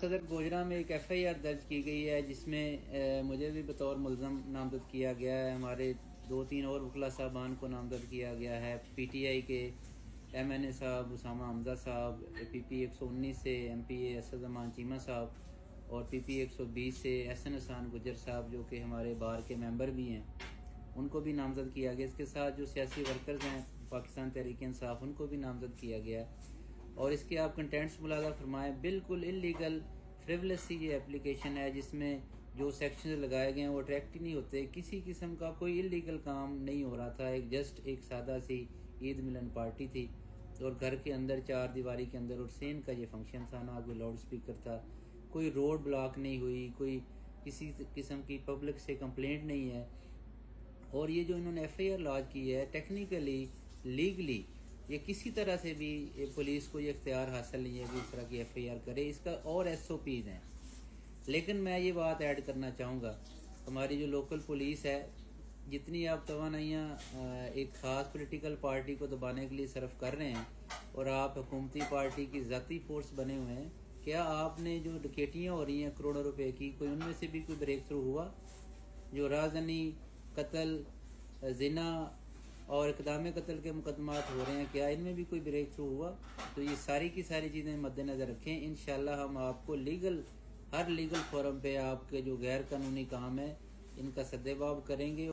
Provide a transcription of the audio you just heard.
सदर गोजरा में एक FIR दर्ज की गई है जिसमें मुझे भी बतौर मुल्ज़म नामज़द किया गया है। हमारे 2-3 और वकला साहबान को नामज़द किया गया है। PTI के MNA साहब उसामा हमज़ा साहब, PP 119 से MPA असद अमान चीमा साहब और PP 120 से SN हसन गुजर साहब जो कि हमारे बार के मेंबर भी हैं, उनको भी नामज़द किया गया। इसके साथ जो सियासी वर्कर्स हैं पाकिस्तान तहरीक इंसाफ, उनको भी नामज़द किया गया। और इसके आप कंटेंट्स मुलाज़ा फरमाएं। बिल्कुल इलीगल फ्रिवलेस सी ये एप्लीकेशन है जिसमें जो सेक्शन लगाए गए हैं वो अट्रैक्ट ही नहीं होते। किसी किस्म का कोई इलीगल काम नहीं हो रहा था। एक सादा सी ईद मिलन पार्टी थी और घर के अंदर चार दीवारी के अंदर और सेन का ये फंक्शन था, ना कोई लाउड स्पीकर था, कोई रोड ब्लॉक नहीं हुई, कोई किसी किस्म की पब्लिक से कंप्लेंट नहीं है। और ये जो इन्होंने FIR लॉन्च की है टेक्निकली लीगली ये किसी तरह से भी पुलिस को ये इख्तियार हासिल नहीं है कि इस तरह की FIR करे। इसका और SOPs हैं। लेकिन मैं ये बात ऐड करना चाहूँगा, हमारी जो लोकल पुलिस है, जितनी आप तवानाइयाँ एक ख़ास पॉलिटिकल पार्टी को दबाने के लिए सर्व कर रहे हैं और आप हुकूमती पार्टी की ज़ाती फोर्स बने हुए हैं, क्या आपने जो डकैतियाँ हो रही हैं करोड़ों रुपए की, कोई उनमें से भी कोई ब्रेक थ्रू हुआ? जो राजनी, कत्ल, जिना और इक़दाम कत्ल के मुकदमात हो रहे हैं, क्या इनमें भी कोई ब्रेक थ्रू हुआ? तो ये सारी की सारी चीज़ें मद्देनज़र रखें। इंशाल्लाह हम आपको हर लीगल फोरम पे आपके जो गैर कानूनी काम है इनका सद्देबाब करेंगे।